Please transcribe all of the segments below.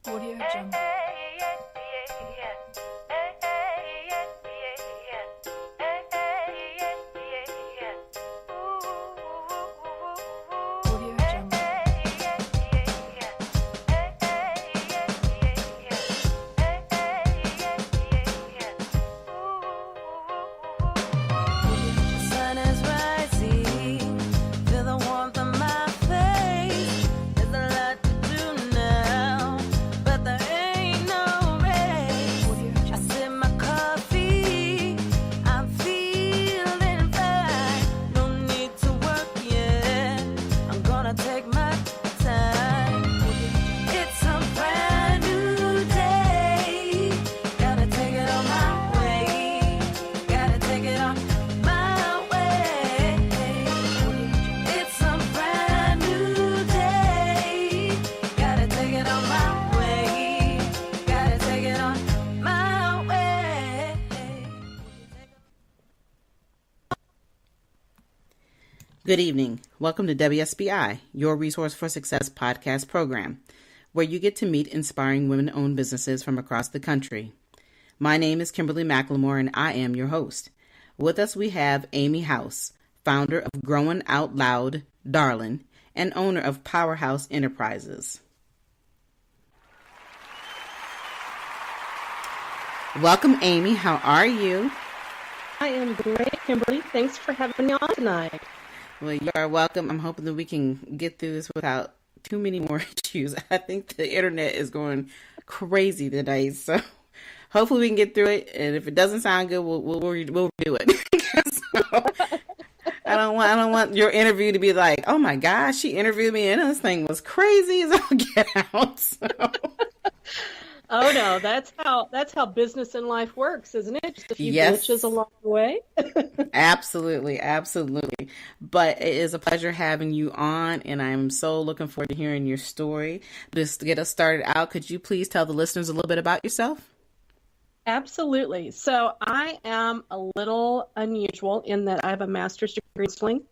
Audio Jungle. Audio Jungle. Sun is rising, feel the warmth on my face. There's a lot to do now, but there ain't no race. I sip my coffee, I'm feeling fine. No need to work yet, I'm gonna take my time. It's a brand new day, gotta take it on my way. Gotta take it on my way. It's a brand new day. Gotta take it on my way. Gotta take it on my way. Good evening. Welcome to WSBI, your Resource for Success podcast program, where you get to meet inspiring women-owned businesses from across the country. My name is Kimberly McLemore, and I am your host. With us, we have Amy House, founder of Growin Out Loud, Darlin, and owner of Powerhouse Enterprises. Welcome, Amy. How are you? I am great, Kimberly. Thanks for having me on tonight. Well, you are welcome. I'm hoping that we can get through this without too many more issues. I think the internet is going crazy today, so hopefully we can get through it. And if it doesn't sound good, we'll do it. So, I don't want your interview to be like, oh my gosh, she interviewed me and this thing was crazy as all get out. So. Oh no, that's how business and life works, isn't it? Just a few Yes. glitches along the way. Absolutely. But it is a pleasure having you on, and I'm so looking forward to hearing your story. Just to get us started out, could you please tell the listeners a little bit about yourself? Absolutely. So I am a little unusual in that I have a master's degree in counseling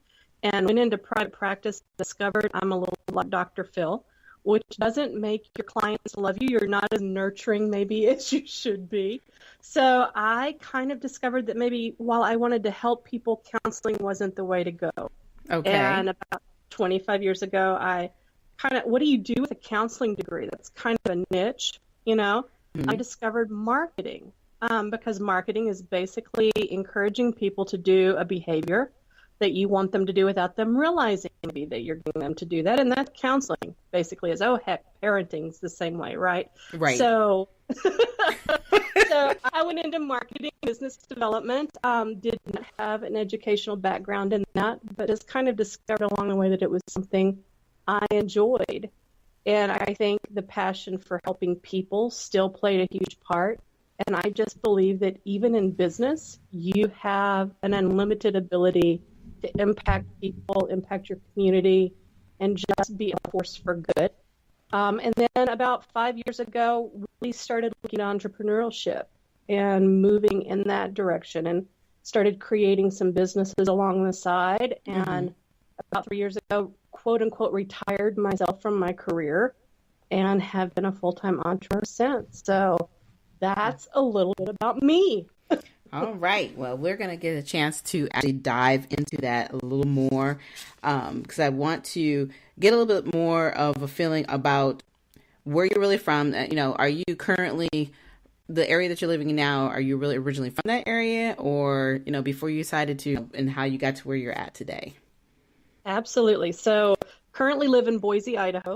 and went into private practice, discovered I'm a little like Dr. Phil, which doesn't make your clients love you. You're not as nurturing maybe as you should be. So I kind of discovered that maybe while I wanted to help people, counseling wasn't the way to go. Okay. And about 25 years ago, what do you do with a counseling degree? That's kind of a niche, you know? I discovered marketing, because marketing is basically encouraging people to do a behavior that you want them to do without them realizing maybe that you're getting them to do that. And that's counseling basically is, oh heck, parenting's the same way, right? Right. So, so I went into marketing, business development, did not have an educational background in that, but just kind of discovered along the way that it was something I enjoyed. And I think the passion for helping people still played a huge part. And I just believe that even in business, you have an unlimited ability to impact people, impact your community, and just be a force for good. And then about 5 years ago, really started looking at entrepreneurship and moving in that direction and started creating some businesses along the side. And about 3 years ago, quote unquote, retired myself from my career and have been a full-time entrepreneur since. So that's a little bit about me. All right. Well, we're going to get a chance to actually dive into that a little more, because I want to get a little bit more of a feeling about where you're really from. Are you currently, the area that you're living in now, are you really originally from that area, or, before you decided to, and how you got to where you're at today? Absolutely. So currently live in Boise, Idaho.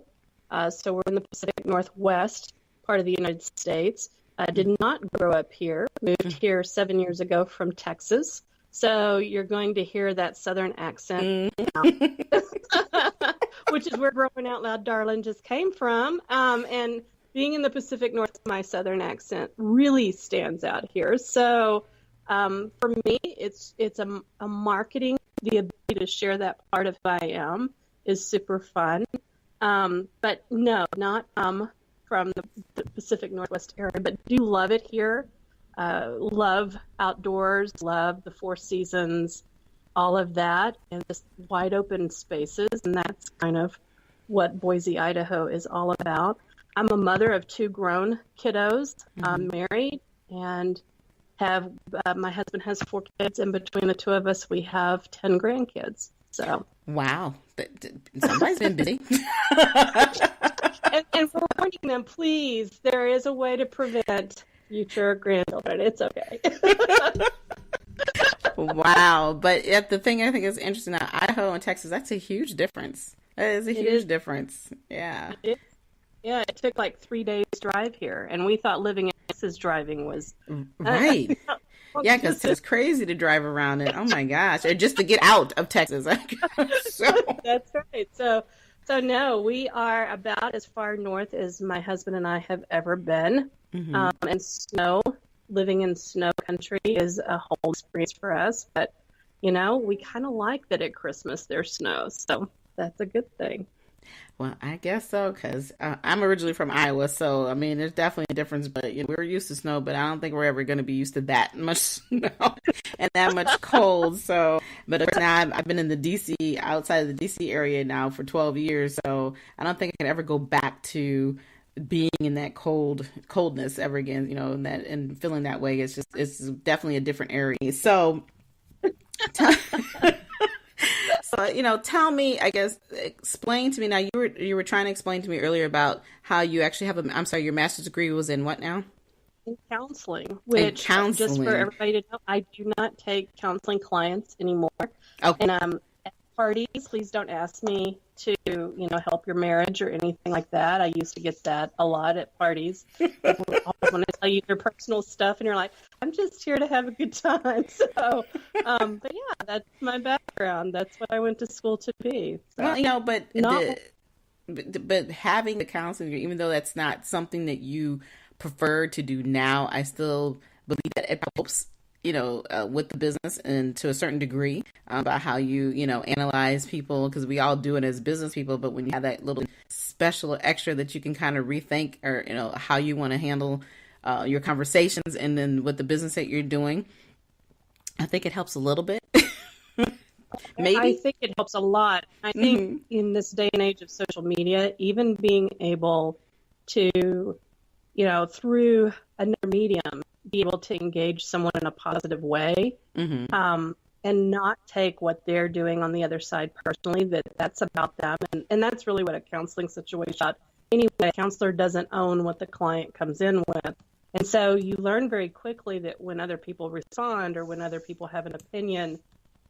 So we're in the Pacific Northwest part of the United States. I did not grow up here. Moved here 7 years ago from Texas. So you're going to hear that Southern accent now, which is where Growin Out Loud, Darlin just came from. And being in the Pacific Northwest, my Southern accent really stands out here. So for me, it's a marketing, the ability to share that part of who I am is super fun. But no, not from the Pacific Northwest area, but do love it here. Love outdoors, love the four seasons, all of that, and just wide open spaces. And that's kind of what Boise, Idaho is all about. I'm a mother of 2 grown kiddos. I'm married and have my husband has 4 kids, and between the 2 of us, we have 10 grandkids. So Wow. Somebody's been busy. and we're warning them, please, there is a way to prevent future grandchildren. It's okay. Wow. But the thing I think is interesting now, Idaho and Texas, that's a huge difference. That is a huge difference. Yeah. Yeah, it took like 3 days drive here, and we thought living in Texas driving was Right. Yeah, because it's crazy to drive around it. Oh my gosh. Or just to get out of Texas. That's right. So no, we are about as far north as my husband and I have ever been. And living in snow country is a whole experience for us. But, we kind of like that at Christmas there's snow. So that's a good thing. Well, I guess so, because I'm originally from Iowa, so I mean, there's definitely a difference. But we're used to snow, but I don't think we're ever going to be used to that much snow and that much cold. So, but of course, now I've been in the DC, outside of the DC area now for 12 years, so I don't think I can ever go back to being in that coldness ever again. And feeling that way. It's definitely a different area. So. So, tell me, I guess, explain to me now, you were trying to explain to me earlier about how you actually have your master's degree was in what now? In counseling, which just for everybody to know, I do not take counseling clients anymore. Okay. And at parties, please don't ask me to, help your marriage or anything like that. I used to get that a lot at parties. People always want to tell you their personal stuff, and you're like, I'm just here to have a good time. So, but yeah, that's my background. That's what I went to school to be. So, well, but having the counseling, even though that's not something that you prefer to do now, I still believe that it helps, with the business and to a certain degree about how you, analyze people, because we all do it as business people. But when you have that little special extra that you can kind of rethink or, how you want to handle your conversations and then with the business that you're doing, I think it helps a little bit. Maybe. I think it helps a lot. I think in this day and age of social media, even being able to, through another medium, be able to engage someone in a positive way, and not take what they're doing on the other side personally, that's about them. And that's really what a counseling situation is. Anyway, a counselor doesn't own what the client comes in with. And so you learn very quickly that when other people respond or when other people have an opinion,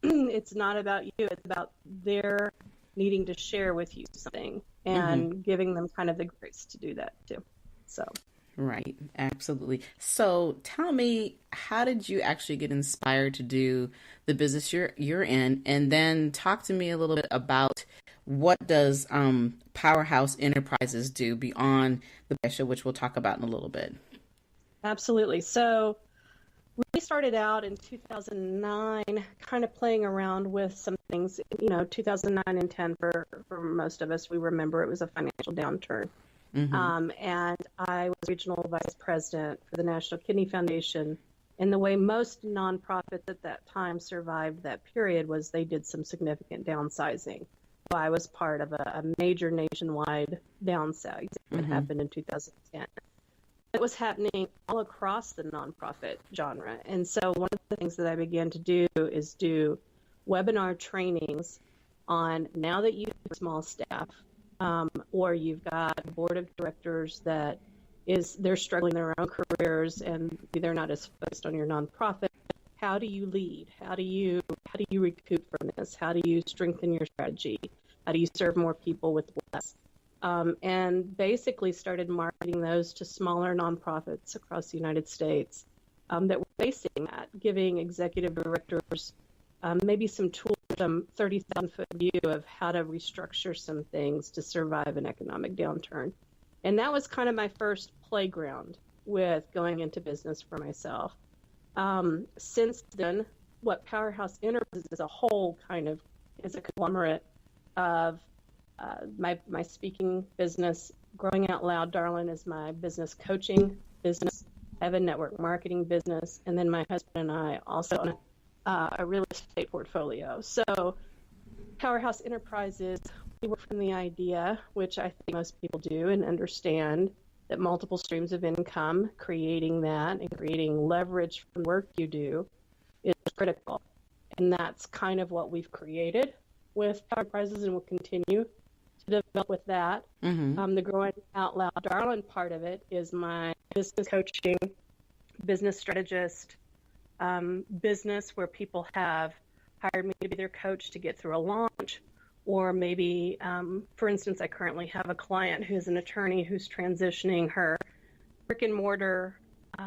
it's not about you. It's about their needing to share with you something and giving them kind of the grace to do that too. So. Right. Absolutely. So tell me, how did you actually get inspired to do the business you're in? And then talk to me a little bit about what does Powerhouse Enterprises do beyond the show, which we'll talk about in a little bit. Absolutely. So we started out in 2009, kind of playing around with some things. 2009 and 10 for most of us, we remember it was a financial downturn. And I was regional vice president for the National Kidney Foundation. And the way most nonprofits at that time survived that period was they did some significant downsizing. So I was part of a major nationwide downsizing that happened in 2010. It was happening all across the nonprofit genre. And so one of the things that I began to do is do webinar trainings on, now that you have a small staff, or you've got a board of directors that they're struggling in their own careers and they're not as focused on your nonprofit. How do you lead? How do you recoup from this? How do you strengthen your strategy? How do you serve more people with less? And basically started marketing those to smaller nonprofits across the United States that were facing that, giving executive directors maybe some tools, some 30,000-foot view of how to restructure some things to survive an economic downturn. And that was kind of my first playground with going into business for myself. Since then, what Powerhouse Enterprises as a whole kind of is a conglomerate of my speaking business. Growing Out Loud, Darlin, is my business coaching business. I have a network marketing business. And then my husband and I also own a real estate portfolio. So Powerhouse Enterprises, work from the idea, which I think most people do and understand, that multiple streams of income, creating that and creating leverage from the work you do is critical. And that's kind of what we've created with Enterprises, and will continue to develop with that. The Growin Out Loud Darlin part of it is my business coaching, business strategist business, where people have hired me to be their coach to get through a launch. Or maybe, for instance, I currently have a client who's an attorney who's transitioning her brick and mortar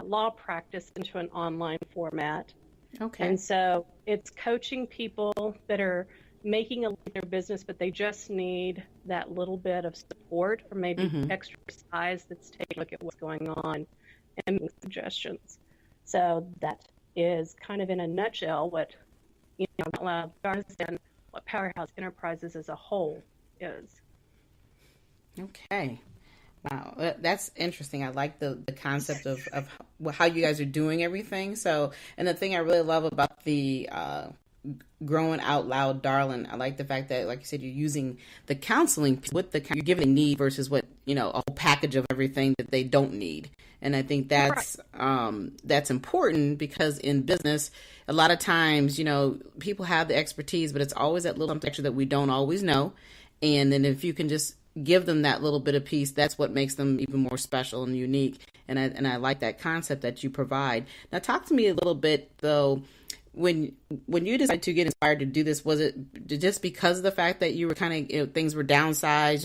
law practice into an online format. Okay. And so it's coaching people that are making a their business, but they just need that little bit of support, or maybe extra size that's taking a look at what's going on and making suggestions. So that is kind of in a nutshell what Out Loud does and what Powerhouse Enterprises as a whole is. Okay. Wow, that's interesting. I like the concept of how you guys are doing everything. So, and the thing I really love about the Growing Out Loud Darlin, I like the fact that, like you said, you're using the counseling with you're giving a need versus what, a whole package of everything that they don't need. And I think that's important, because in business, a lot of times, people have the expertise, but it's always that little extra that we don't always know. And then if you can just give them that little bit of piece, that's what makes them even more special and unique. And I like that concept that you provide. Now, talk to me a little bit, though. When you decided to get inspired to do this, was it just because of the fact that you were kind of, things were downsized,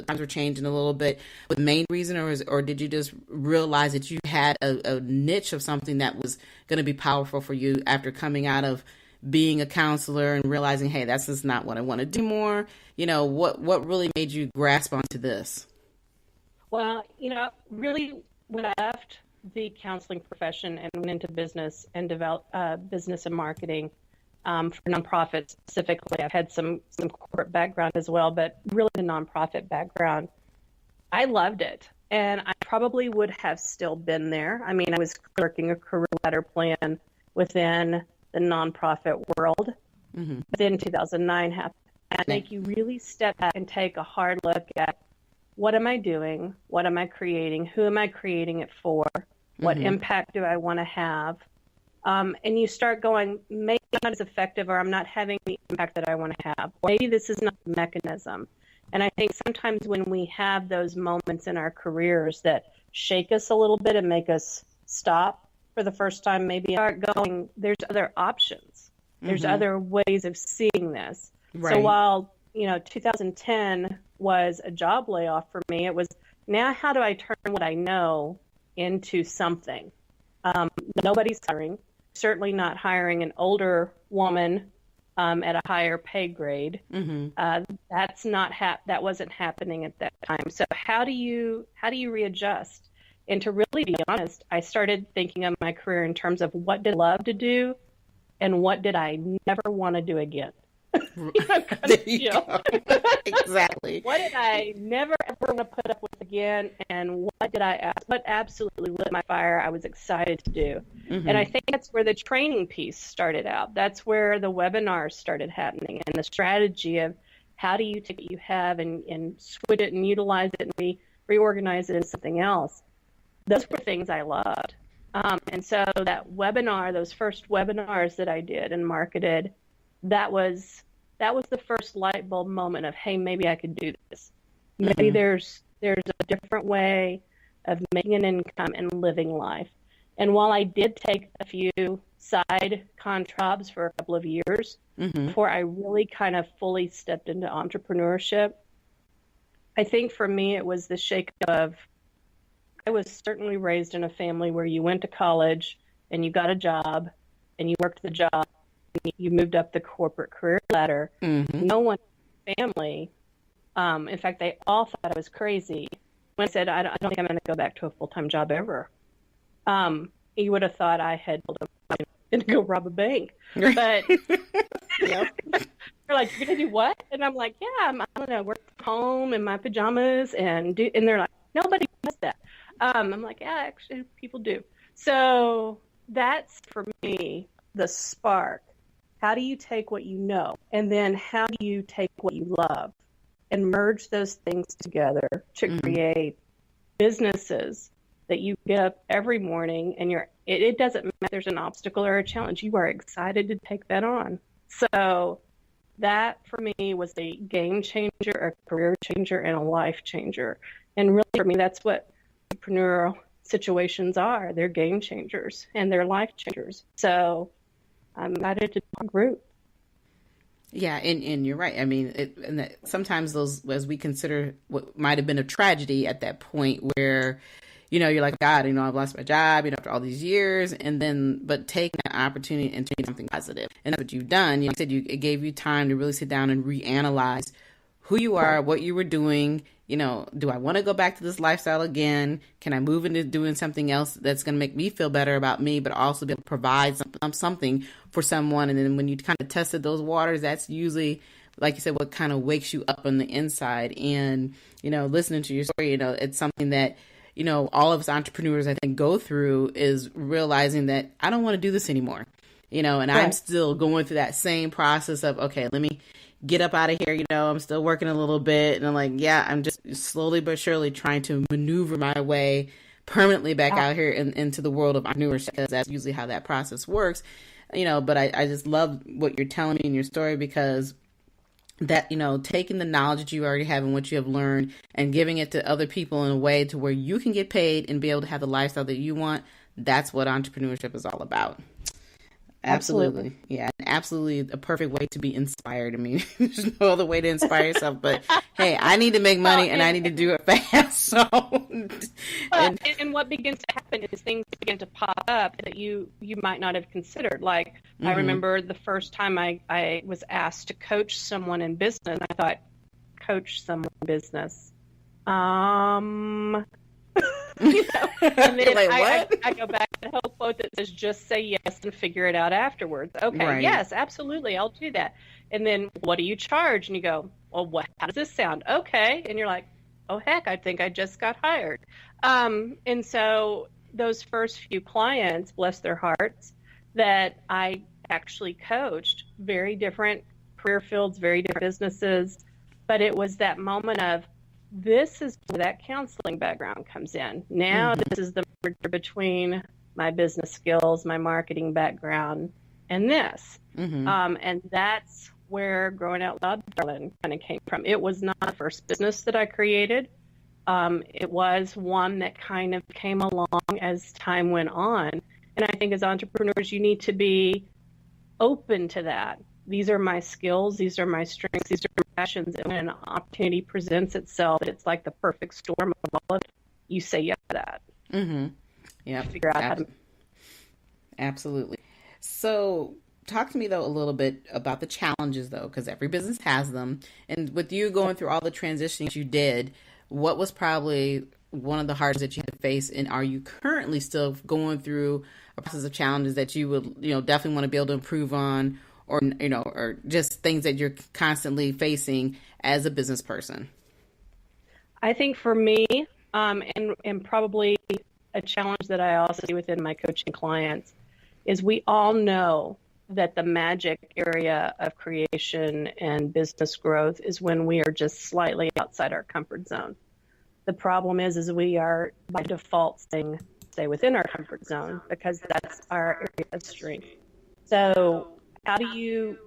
times were changing a little bit, was the main reason, or did you just realize that you had a niche of something that was going to be powerful for you after coming out of being a counselor and realizing, hey, that's just not what I want to do more? What really made you grasp onto this? Well, really when I left the counseling profession and went into business and developed business and marketing for nonprofits specifically. I've had some corporate background as well, but really the nonprofit background. I loved it, and I probably would have still been there. I mean, I was working a career ladder plan within the nonprofit world. But then 2009 happened. And I think you really step back and take a hard look at, what am I doing? What am I creating? Who am I creating it for? What impact do I want to have? And you start going, maybe I'm not as effective, or I'm not having the impact that I want to have. Or maybe this is not the mechanism. And I think sometimes when we have those moments in our careers that shake us a little bit and make us stop for the first time, maybe start going, there's other options. There's other ways of seeing this. Right. So while, 2010 was a job layoff for me, it was, now how do I turn what I know into something? Nobody's hiring, certainly not hiring an older woman at a higher pay grade. That's not that wasn't happening at that time. So how do you readjust? And to really be honest, I started thinking of my career in terms of what did I love to do and what did I never want to do again. There you go. Exactly. What did I never ever want to put up with again, and what absolutely lit my fire I was excited to do. And I think that's where the training piece started out. That's where the webinars started happening, and the strategy of how do you take what you have and switch it and utilize it and reorganize it into something else. Those were things I loved. And so that webinar, those first webinars that I did and marketed, that was the first light bulb moment of, hey, maybe I could do this. Maybe there's a different way of making an income and living life. And while I did take a few side jobs for a couple of years before I really kind of fully stepped into entrepreneurship, I think for me it was the shake of, I was certainly raised in a family where you went to college and you got a job and you worked the job. You moved up the corporate career ladder. No one in the family, in fact, they all thought I was crazy when I said, I don't think I'm going to go back to a full-time job ever. You would have thought I had told them to go rob a bank. But they're like, you're going to do what? And I'm like, yeah, I'm going to work from home in my pajamas and they're like, nobody does that. I'm like, yeah, actually, people do. So that's, for me, the spark. How do you take what you know, and then how do you take what you love and merge those things together to create businesses that you get up every morning and it doesn't matter if there's an obstacle or a challenge. You are excited to take that on. So that for me was a game changer, a career changer, and a life changer. And really for me, that's what entrepreneurial situations are. They're game changers and they're life changers. So I'm excited to talk group. Yeah, and you're right. I mean, sometimes those, as we consider what might have been a tragedy at that point where, you're like, God, I've lost my job, after all these years, but taking an opportunity and doing something positive. And that's what you've done. You said it gave you time to really sit down and reanalyze who you are, what you were doing. Do I want to go back to this lifestyle again? Can I move into doing something else that's going to make me feel better about me, but also be able to provide something for someone? And then when you kind of tested those waters, that's usually, like you said, what kind of wakes you up on the inside. And, listening to your story, it's something that, all of us entrepreneurs, I think, go through, is realizing that I don't want to do this anymore, and right. I'm still going through that same process of, okay, let me get up out of here. I'm still working a little bit, and I'm like, I'm just slowly but surely trying to maneuver my way permanently back out here into the world of entrepreneurship, because that's usually how that process works. But I just love what you're telling me in your story, because that, taking the knowledge that you already have and what you have learned and giving it to other people in a way to where you can get paid and be able to have the lifestyle that you want, that's what entrepreneurship is all about. Absolutely. Yeah, absolutely a perfect way to be inspired. I mean, there's no other way to inspire yourself, but hey, I need to make money and I need to do it fast. So, and what begins to happen is things begin to pop up that you might not have considered. Like, I remember the first time I was asked to coach someone in business, I thought, coach someone in business. And then like, I go back to the whole quote that says, just say yes and figure it out afterwards. Okay, right. Yes, absolutely, I'll do that. And then, what do you charge? And you go, well, how does this sound? Okay. And you're like, oh, heck, I think I just got hired. And so those first few clients, bless their hearts, that I actually coached, very different career fields, very different businesses, but it was that moment of, this is where that counseling background comes in. Now this is the merger between my business skills, my marketing background, and this. And that's where Growin Out Loud, Darlin kind of came from. It was not the first business that I created. It was one that kind of came along as time went on. And I think as entrepreneurs, you need to be open to that. These are my skills, these are my strengths, these are my passions, and when an opportunity presents itself, it's like the perfect storm of all of it. You say yes to that. Yeah. Figure out how to. Absolutely. So talk to me, though, a little bit about the challenges, though, because every business has them. And with you going through all the transitions you did, what was probably one of the hardest that you had to face, and are you currently still going through a process of challenges that you would, definitely want to be able to improve on, or, or just things that you're constantly facing as a business person? I think for me, and probably a challenge that I also see within my coaching clients, is we all know that the magic area of creation and business growth is when we are just slightly outside our comfort zone. The problem is we are by default stay within our comfort zone because that's our area of strength. So how do you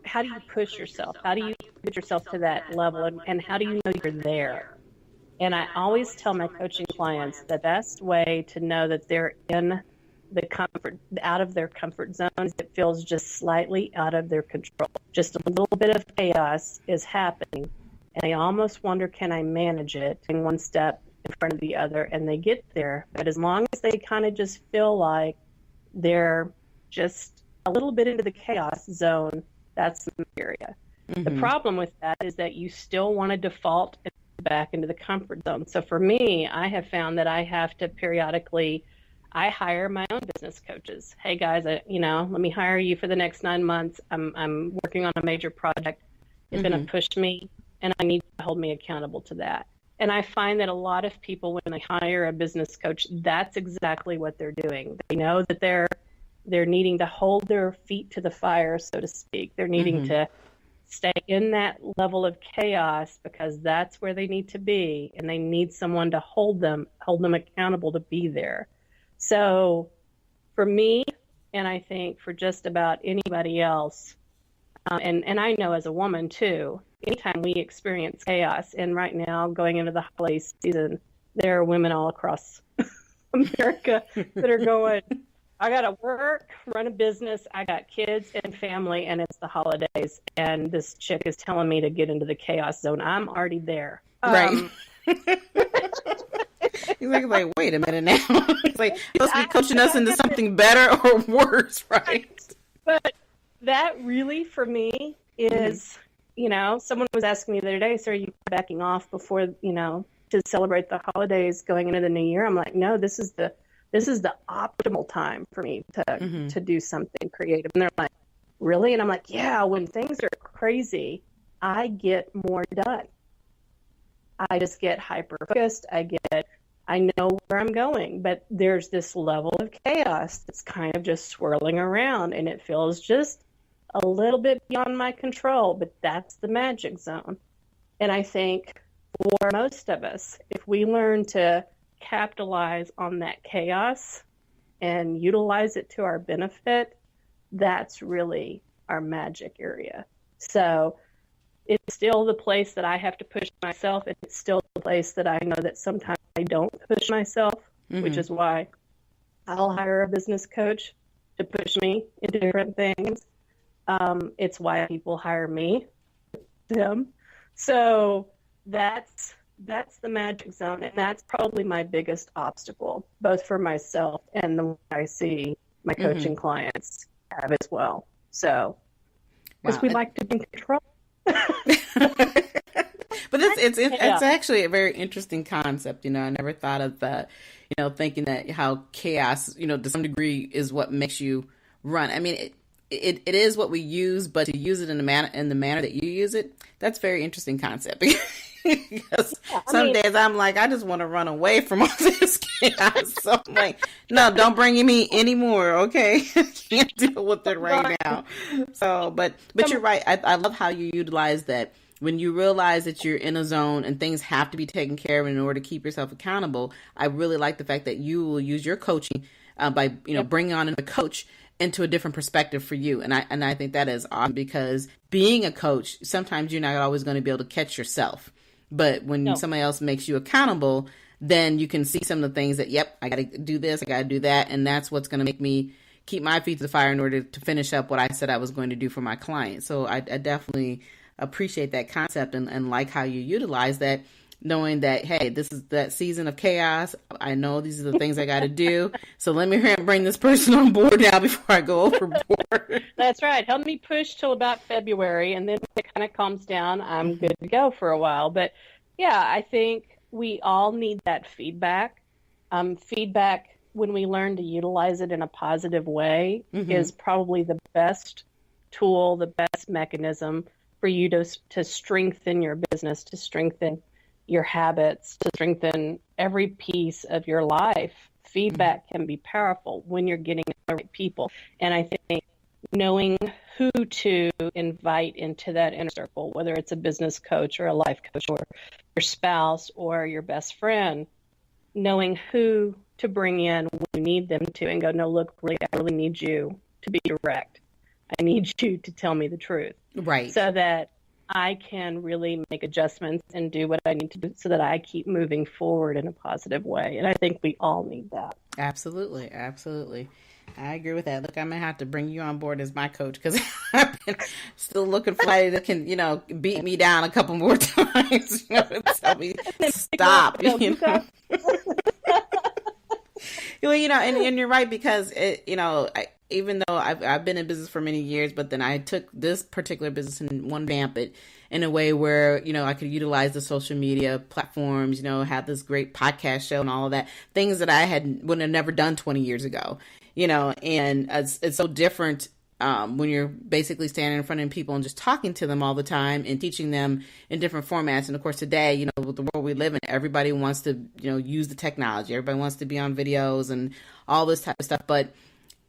push yourself? How do you put yourself to that level, and how do you know you're there? And I always tell my coaching clients the best way to know that they're in out of their comfort zone is it feels just slightly out of their control. Just a little bit of chaos is happening, and they almost wonder, can I manage it? And one step in front of the other, and they get there. But as long as they kind of just feel like they're just a little bit into the chaos zone, that's the area. The problem with that is that you still want to default back into the comfort zone. So for me, I have found that I have to periodically, I hire my own business coaches. Hey guys, let me hire you for the next 9 months. I'm working on a major project. It's going to push me, and I need to hold me accountable to that. And I find that a lot of people, when they hire a business coach, that's exactly what they're doing. They know that they're needing to hold their feet to the fire, so to speak. They're needing to stay in that level of chaos because that's where they need to be, and they need someone to hold them accountable to be there. So for me, and I think for just about anybody else, and I know as a woman too, anytime we experience chaos, and right now going into the holiday season, there are women all across America that are going, I got to work, run a business, I got kids and family, and it's the holidays, and this chick is telling me to get into the chaos zone. I'm already there. Right. He's like, wait a minute now. It's like, you're supposed to be coaching us into something better or worse, right? But that really, for me, is, someone was asking me the other day, so are you backing off before, to celebrate the holidays going into the new year? I'm like, no, this is the optimal time for me to do something creative. And they're like, really? And I'm like, yeah, when things are crazy, I get more done. I just get hyper focused. I know where I'm going, but there's this level of chaos that's kind of just swirling around, and it feels just a little bit beyond my control, but that's the magic zone. And I think for most of us, if we learn to capitalize on that chaos and utilize it to our benefit, that's really our magic area. So it's still the place that I have to push myself, and it's still the place that I know that sometimes I don't push myself, which is why I'll hire a business coach to push me into different things. It's why people hire me, them. So that's the magic zone, and that's probably my biggest obstacle, both for myself and the way I see my coaching clients have as well. So, because we like to be in control. But it's actually a very interesting concept. I never thought of that, thinking that how chaos, to some degree is what makes you run. I mean, it is what we use, but to use it in the manner that you use it, that's a very interesting concept. Because some days I'm like, I just want to run away from all this chaos. So I'm like, no, don't bring me anymore. Okay. I can't deal with it right now. So, but you're right. I love how you utilize that. When you realize that you're in a zone and things have to be taken care of in order to keep yourself accountable, I really like the fact that you will use your coaching by, bringing on a coach into a different perspective for you. And I think that is awesome, because being a coach, sometimes you're not always going to be able to catch yourself. But when somebody else makes you accountable, then you can see some of the things that, yep, I got to do this, I got to do that. And that's what's going to make me keep my feet to the fire in order to finish up what I said I was going to do for my client. So I definitely appreciate that concept and like how you utilize that, knowing that, hey, this is that season of chaos. I know these are the things I got to do. So let me bring this person on board now before I go overboard. That's right. Help me push till about February, and then when it kind of calms down, I'm good to go for a while. But yeah, I think we all need that feedback. Feedback, when we learn to utilize it in a positive way, is probably the best tool, the best mechanism for you to strengthen your business, to strengthen your habits, to strengthen every piece of your life. Feedback can be powerful when you're getting the right people. And I think knowing who to invite into that inner circle, whether it's a business coach or a life coach or your spouse or your best friend, knowing who to bring in when you need them to, and go, no, look, really, I really need you to be direct. I need you to tell me the truth. Right. So that I can really make adjustments and do what I need to do so that I keep moving forward in a positive way. And I think we all need that. Absolutely. Absolutely. I agree with that. Look, I'm going to have to bring you on board as my coach, because I've been still looking for somebody that can, beat me down a couple more times, tell me stop, Well, and you're right, because even though I've been in business for many years, but then I took this particular business and wanted to vamp it in a way where, I could utilize the social media platforms, have this great podcast show and all of that, things that I would have never done 20 years ago, and it's so different when you're basically standing in front of people and just talking to them all the time and teaching them in different formats. And of course, today, with the world we live in, everybody wants to, use the technology. Everybody wants to be on videos and all this type of stuff. But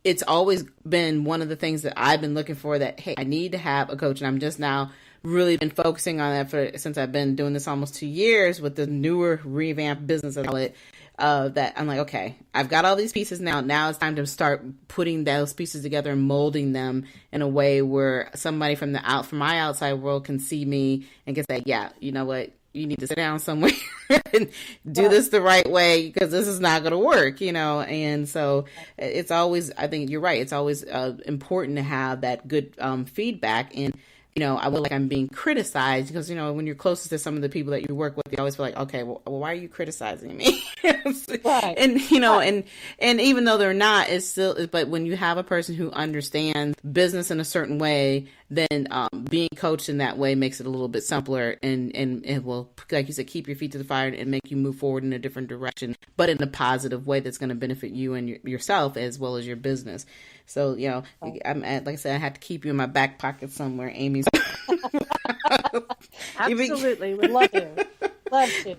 it's always been one of the things that I've been looking for, that, hey, I need to have a coach. And I'm just now really been focusing on that since I've been doing this almost 2 years with the newer revamped business, I call it. That I'm like, okay, I've got all these pieces now. Now it's time to start putting those pieces together and molding them in a way where somebody from my outside world can see me and can say, yeah, you know what? You need to sit down somewhere and do this the right way, because this is not going to work, And so it's always, I think you're right. It's always important to have that good feedback. And, I feel like I'm being criticized because, when you're closest to some of the people that you work with, you always feel like, okay, well, why are you criticizing me? Right. And, and even though they're not, it's still, but when you have a person who understands business in a certain way, then being coached in that way makes it a little bit simpler, and it will, like you said, keep your feet to the fire and make you move forward in a different direction, but in a positive way that's going to benefit you and yourself as well as your business. So, I'm like I said, I have to keep you in my back pocket somewhere, Amy. Absolutely. Would love to. Love to.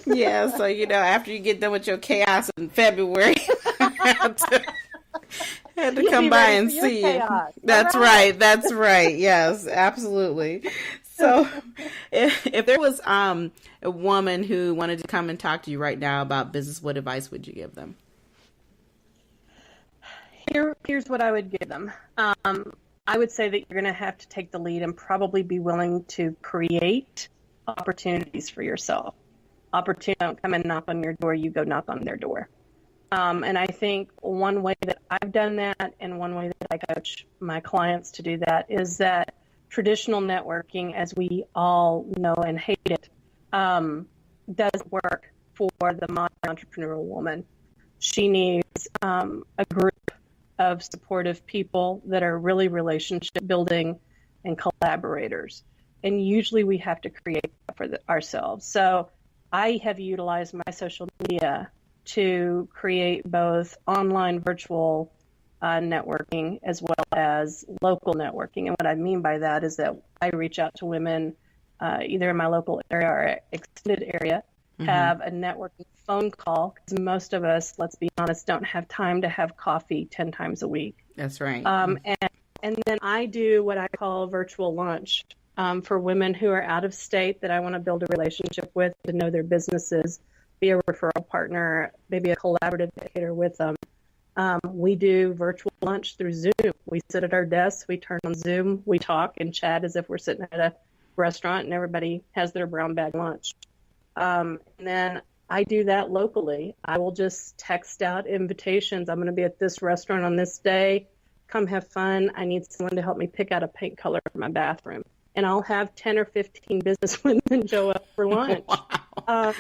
Yeah. So, after you get done with your chaos in February, I had to come by and see you. That's right. That's right. Yes, absolutely. So if there was a woman who wanted to come and talk to you right now about business, what advice would you give them? Here's what I would give them. I would say that you're going to have to take the lead and probably be willing to create opportunities for yourself. Opportunities don't come and knock on your door, you go knock on their door. And I think one way that I've done that, and one way that I coach my clients to do that, is that traditional networking, as we all know and hate it, doesn't work for the modern entrepreneurial woman. She needs a group of supportive people that are really relationship building and collaborators. And usually we have to create that for ourselves. So I have utilized my social media to create both online virtual networking as well as local networking. And what I mean by that is that I reach out to women either in my local area or extended area, have a networking phone call, because most of us, let's be honest, don't have time to have coffee 10 times a week. That's right. And then I do what I call a virtual lunch for women who are out of state that I want to build a relationship with, to know their businesses, be a referral partner, maybe a collaborative educator with them. We do virtual lunch through Zoom. We sit at our desks, we turn on Zoom, we talk and chat as if we're sitting at a restaurant and everybody has their brown bag lunch. And then I do that locally. I will just text out invitations. I'm going to be at this restaurant on this day. Come have fun. I need someone to help me pick out a paint color for my bathroom. And I'll have 10 or 15 business women show up for lunch. Wow.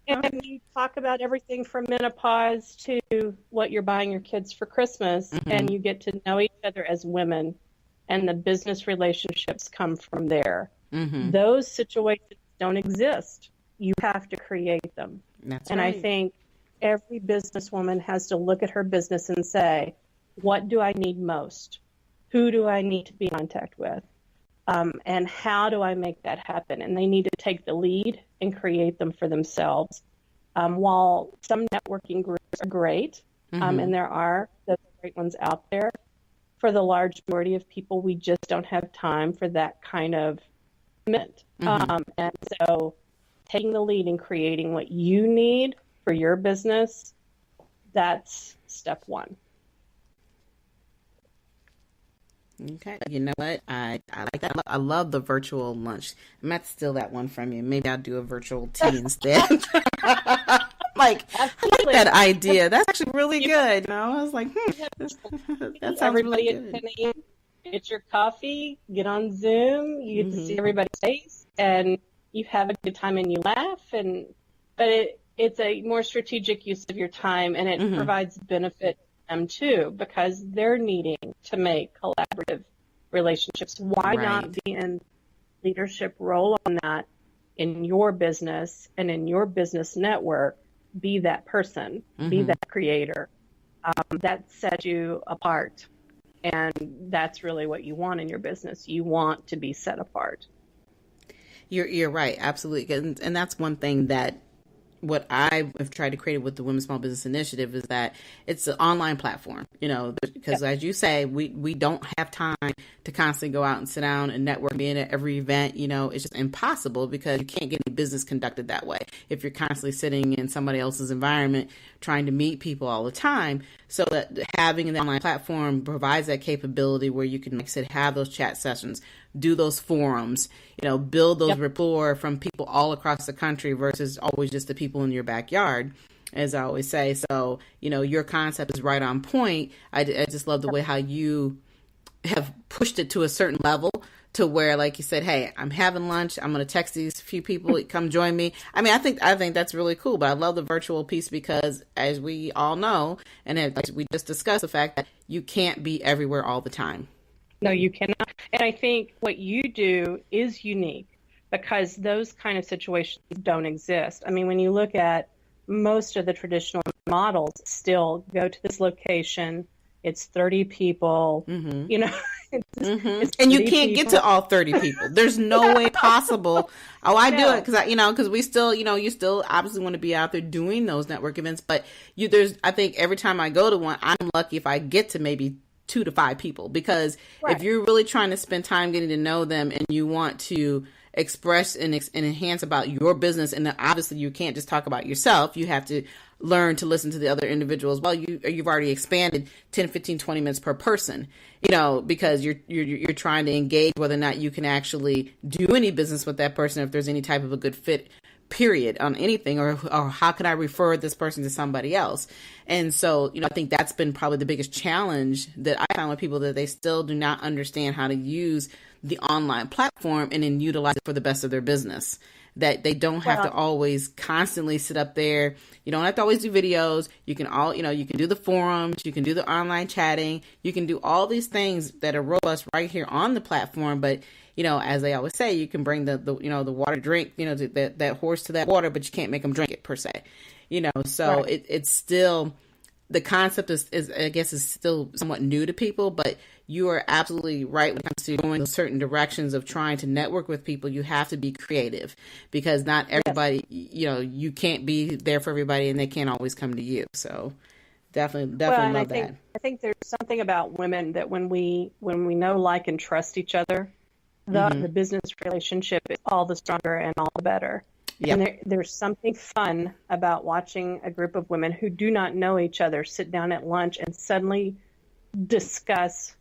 And you talk about everything from menopause to what you're buying your kids for Christmas, and you get to know each other as women, and the business relationships come from there. Those situations don't exist. You have to create them. That's and right. I think every businesswoman has to look at her business and say, what do I need most? Who do I need to be in contact with? And how do I make that happen? And they need to take the lead and create them for themselves. While some networking groups are great, and there are those great ones out there, for the large majority of people, we just don't have time for that kind of commitment. And so taking the lead and creating what you need for your business, that's step one. Okay. You know what? I like that. I love the virtual lunch. I might steal that one from you. Maybe I'll do a virtual tea instead. I like that idea. That's actually really good. I was like, that sounds everybody really good. At 10 a.m. Get your coffee, get on Zoom, you get to see everybody's face, and you have a good time and you laugh. But it's a more strategic use of your time, and it provides benefit to them too, because they're needing to make collaborative relationships. Why not be in leadership role on that in your business and in your business network? Be that person, be that creator. That sets you apart. And that's really what you want in your business. You want to be set apart. You're right. Absolutely. And that's one thing that what I have tried to create with the Women's Small Business Initiative is that it's an online platform, because as you say, we don't have time to constantly go out and sit down and network, being at every event. It's just impossible because you can't get any business conducted that way if you're constantly sitting in somebody else's environment trying to meet people all the time. So that having an online platform provides that capability where you can, like I said, have those chat sessions, do those forums, build those rapport from people all across the country versus always just the people in your backyard, as I always say. So, your concept is right on point. I just love the way how you have pushed it to a certain level to where, like you said, hey, I'm having lunch. I'm going to text these few people, come join me. I mean, I think that's really cool, but I love the virtual piece because, as we all know, and as we just discussed, the fact that you can't be everywhere all the time. No, you cannot. And I think what you do is unique because those kind of situations don't exist. I mean, when you look at most of the traditional models, still go to this location, it's 30 people, Mm-hmm. It's and you 30 can't get to all 30 people. There's no way possible. Oh, I do No. it because we still, you still obviously want to be out there doing those network events. But I think every time I go to one, I'm lucky if I get to maybe 2 to 5 people, because if you're really trying to spend time getting to know them and you want to express and enhance about your business, and then obviously you can't just talk about yourself, you have to learn to listen to the other individuals. Well, you've already expanded 10, 15, 20 minutes per person, because you're trying to engage whether or not you can actually do any business with that person, if there's any type of a good fit period on anything, or how can I refer this person to somebody else. And so, I think that's been probably the biggest challenge that I found with people, that they still do not understand how to use the online platform and then utilize it for the best of their business. That they don't have to always constantly sit up there. You don't have to always do videos. You can you can do the forums, you can do the online chatting, you can do all these things that are robust right here on the platform. But as they always say, you can bring the water drink, that horse to that water, but you can't make them drink it per se. So it's still, the concept is I guess is still somewhat new to people, but you are absolutely right when it comes to going in certain directions of trying to network with people. You have to be creative, because not everybody, you can't be there for everybody, and they can't always come to you. So definitely love that. I think there's something about women that when we know, like, and trust each other, the business relationship is all the stronger and all the better. Yep. And there's something fun about watching a group of women who do not know each other sit down at lunch and suddenly discuss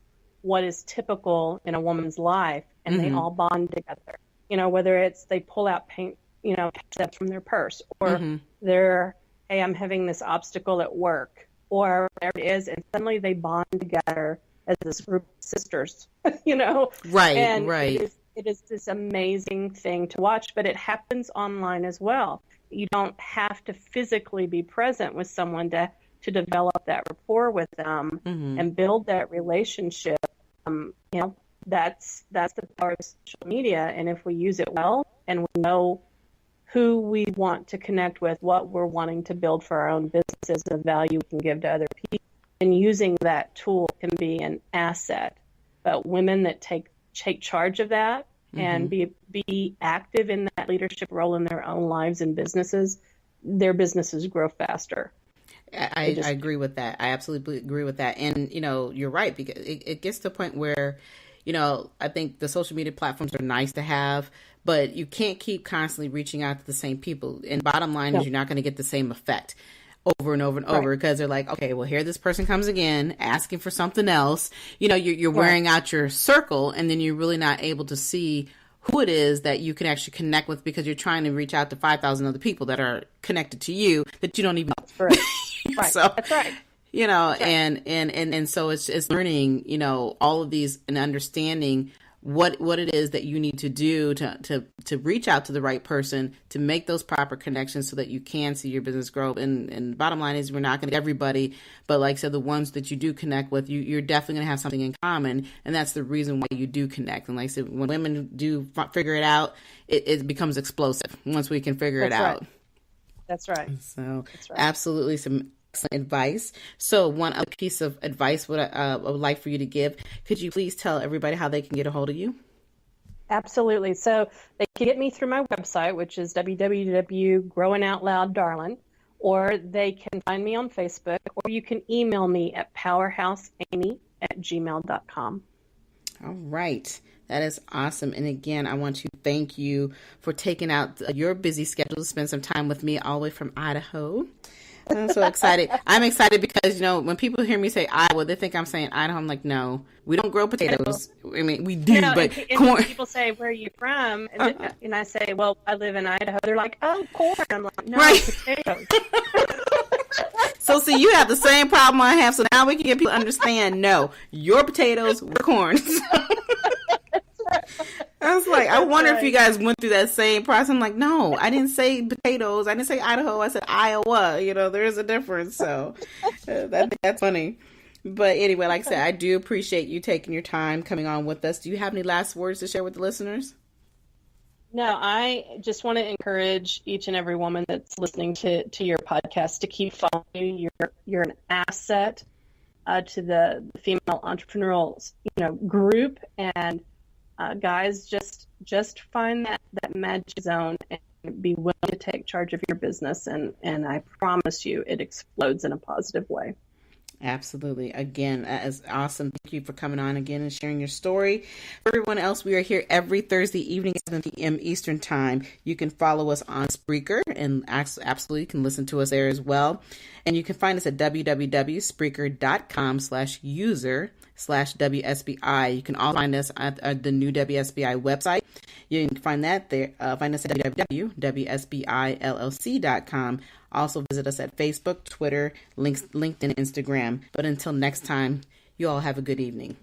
what is typical in a woman's life, and they all bond together. Whether it's they pull out paint, sets from their purse, or they're, hey, I'm having this obstacle at work, or whatever it is, and suddenly they bond together as this group of sisters, Right, and right. It is this amazing thing to watch, but it happens online as well. You don't have to physically be present with someone to develop that rapport with them and build that relationship. That's the power of social media. And if we use it well, and we know who we want to connect with, what we're wanting to build for our own businesses, the value we can give to other people, and using that tool can be an asset. But women that take charge of that and be active in that leadership role in their own lives and businesses, their businesses grow faster. I agree with that. I absolutely agree with that. And, you're right, because it gets to the point where, I think the social media platforms are nice to have, but you can't keep constantly reaching out to the same people. And bottom line is, you're not going to get the same effect over and over and over, because they're like, okay, well, here this person comes again asking for something else. You're wearing out your circle, and then you're really not able to see who it is that you can actually connect with, because you're trying to reach out to 5,000 other people that are connected to you that you don't even know. Right. So, that's right. And so it's learning, all of these, and understanding what it is that you need to do to reach out to the right person, to make those proper connections so that you can see your business grow. And bottom line is, we're not going to get everybody, but like I said, the ones that you do connect with, you're definitely going to have something in common. And that's the reason why you do connect. And like I said, when women do figure it out, it becomes explosive once we can figure it out. That's right. So absolutely some excellent advice. So one other piece of advice I would like for you to give. Could you please tell everybody how they can get a hold of you? Absolutely. So they can get me through my website, which is www.growinoutloud.darlin, or they can find me on Facebook, or you can email me at powerhouseamy@gmail.com. All right. That is awesome. And again, I want to thank you for taking out your busy schedule to spend some time with me all the way from Idaho. I'm so excited. I'm excited because, when people hear me say Iowa, they think I'm saying Idaho. I'm like, no, we don't grow potatoes. I mean, we do, but and corn. when people say, where are you from? And I say, well, I live in Idaho. They're like, oh, corn. I'm like, no, Right. potatoes. So see, you have the same problem I have. So now we can get people to understand, no, your potatoes were corn. I was like, I wonder if you guys went through that same process. I'm like, no, I didn't say potatoes. I didn't say Idaho. I said Iowa. There is a difference. So that's funny. But anyway, like I said, I do appreciate you taking your time coming on with us. Do you have any last words to share with the listeners? No, I just want to encourage each and every woman that's listening to your podcast to keep following you. You're an asset to the female entrepreneurial group, and guys, just find that magic zone and be willing to take charge of your business, and I promise you it explodes in a positive way. Absolutely. Again, that is awesome. Thank you for coming on again and sharing your story. For everyone else, we are here every Thursday evening at 7 p.m. Eastern Time. You can follow us on Spreaker and absolutely can listen to us there as well. And you can find us at www.spreaker.com/user/WSBI. You can all find us at the new WSBI website. You can find that there. Find us at www.wsbillc.com. Also visit us at Facebook, Twitter, LinkedIn, Instagram. But until next time, you all have a good evening.